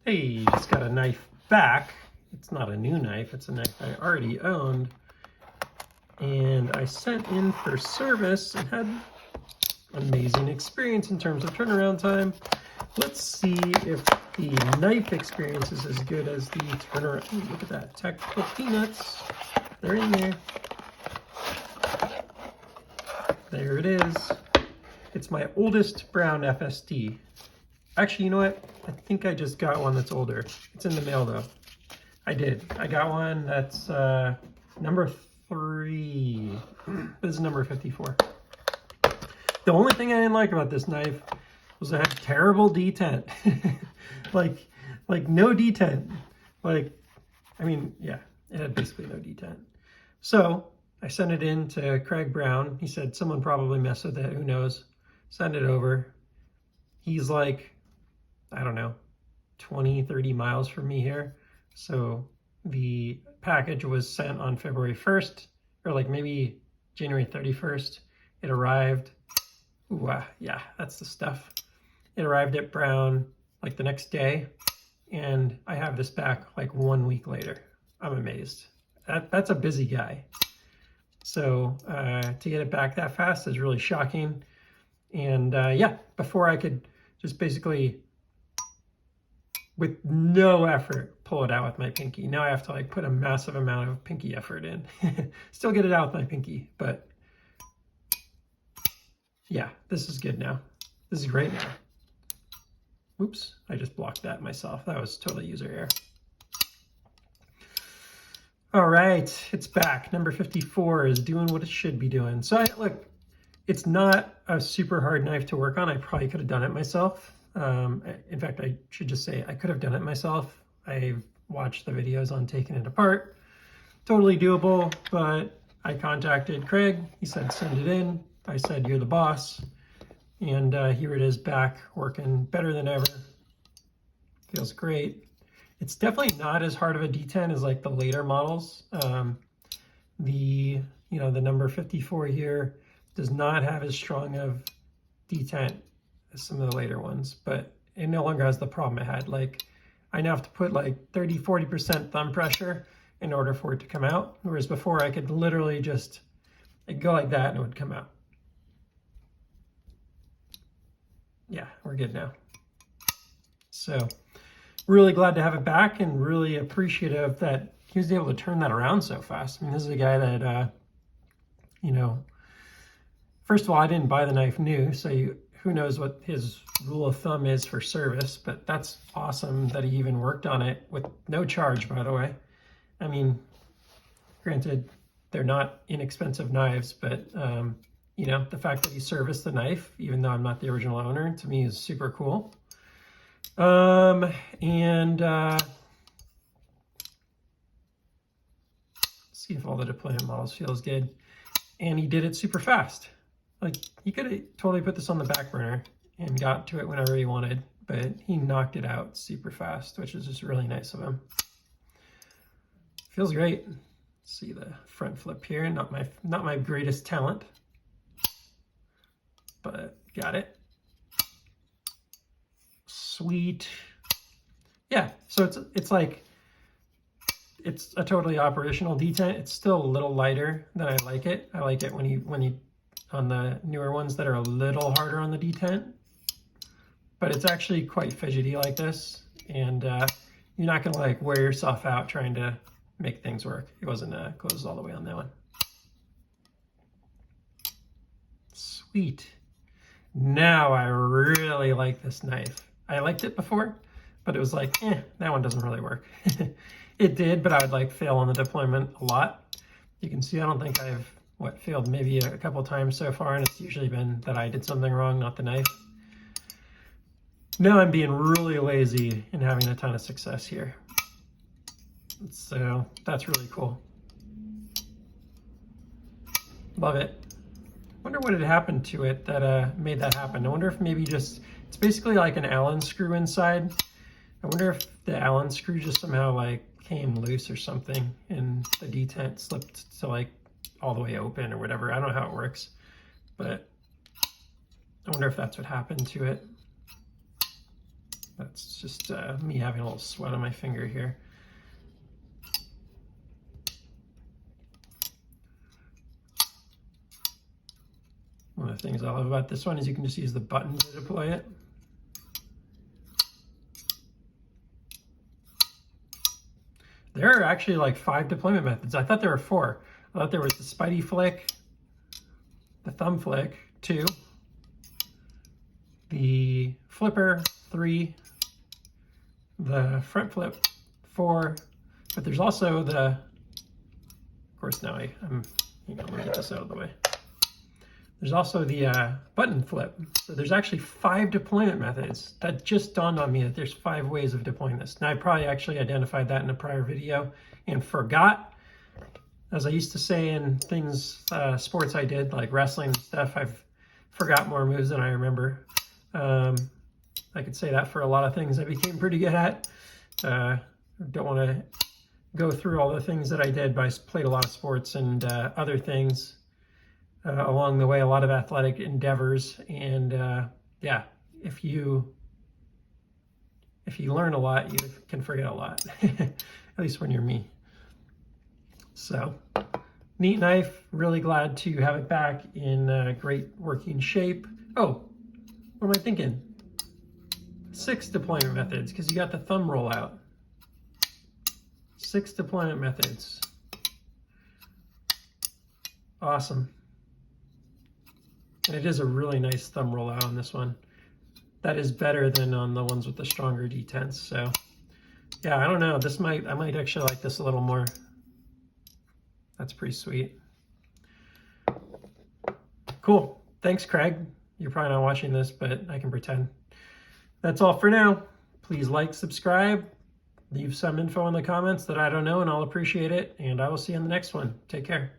Hey, just got a knife back. It's not a new knife, it's a knife I already owned. And I sent in for service and had an amazing experience in terms of turnaround time. Let's see if the knife experience is as good as the turnaround. Ooh, look at that, tactical peanuts. They're in there. There it is. It's my oldest brown FSD. Actually, you know what? I think I just got one that's older. It's in the mail though. I did. I got one that's number 3. This is number 54. The only thing I didn't like about this knife was it had terrible detent. like no detent. I mean, yeah, it had basically no detent. So I sent it in to Craig Brown. He said someone probably messed with it. Who knows? Send it over. He's like, I don't know, 20, 30 miles from me here. So the package was sent on February 1st, or like maybe January 31st. It arrived. Ooh, yeah, that's the stuff. It arrived at Brown like the next day, and I have this back like 1 week later. I'm amazed. That's a busy guy. So to get it back that fast is really shocking. And yeah, before I could just basically, with no effort, pull it out with my pinky. Now I have to like put a massive amount of pinky effort in. Still get it out with my pinky, but yeah, this is good now. This is great now. Oops, I just blocked that myself. That was totally user error. All right, it's back. Number 54 is doing what it should be doing. So look, it's not a super hard knife to work on. I probably could have done it myself. In fact, I should just say I could have done it myself. I've watched the videos on taking it apart. Totally doable, but I contacted Craig. He said, send it in. I said, you're the boss. And here it is back, working better than ever. Feels great. It's definitely not as hard of a detent as like the later models. The number 54 here does not have as strong of detent as some of the later ones, but it no longer has the problem it had. Like I now have to put like 30-40% thumb pressure in order for it to come out, whereas before I could literally just go like that and it would come out. Yeah, we're good now. So really glad to have it back and really appreciative that he was able to turn that around so fast. I mean, this is a guy that, first of all, I didn't buy the knife new, so who knows what his rule of thumb is for service, but that's awesome that he even worked on it with no charge, by the way. I mean, granted, they're not inexpensive knives, but the fact that he serviced the knife, even though I'm not the original owner, to me is super cool. See if all the deployment models feels good. And he did it super fast. Like he could have totally put this on the back burner and got to it whenever he wanted, but he knocked it out super fast, which is just really nice of him. Feels great. See the front flip here, not my greatest talent, but got it. Sweet. Yeah, so it's a totally operational detent. It's still a little lighter than I like it. I like it when you on the newer ones that are a little harder on the detent, but it's actually quite fidgety like this, and you're not gonna like wear yourself out trying to make things work. It wasn't closed all the way on that one. Sweet. Now I really like this knife. I liked it before, but it was like, that one doesn't really work. It did, but I would like fail on the deployment a lot. You can see I don't think I've failed maybe a couple times so far, and it's usually been that I did something wrong, not the knife. Now I'm being really lazy and having a ton of success here. So that's really cool. Love it. Wonder what had happened to it that made that happen. I wonder if maybe it's basically like an Allen screw inside. I wonder if the Allen screw just somehow like came loose or something and the detent slipped to like all the way open or whatever. I don't know how it works, but I wonder if that's what happened to it. That's just me having a little sweat on my finger here. One of the things I love about this one is you can just use the button to deploy it. There are actually like 5 deployment methods. I thought there were 4. I thought there was the Spidey flick, the thumb flick, 2, the flipper, 3, the front flip, 4, but there's also the, of course now I'm, let me get this out of the way. There's also the button flip. So there's actually 5 deployment methods. That just dawned on me that there's 5 ways of deploying this. Now I probably actually identified that in a prior video and forgot. As I used to say in things, sports I did, like wrestling and stuff, I've forgot more moves than I remember. I could say that for a lot of things I became pretty good at. Don't want to go through all the things that I did, but I played a lot of sports and other things along the way, a lot of athletic endeavors. And yeah, if you learn a lot, you can forget a lot, at least when you're me. So, neat knife, really glad to have it back in great working shape. Oh, what am I thinking? 6 deployment methods, because you got the thumb roll out. 6 deployment methods. Awesome. And it is a really nice thumb roll out on this one. That is better than on the ones with the stronger detents. So yeah, I don't know. I might actually like this a little more. That's pretty sweet. Cool. Thanks, Craig. You're probably not watching this, but I can pretend. That's all for now. Please like, subscribe, leave some info in the comments that I don't know, and I'll appreciate it. And I will see you in the next one. Take care.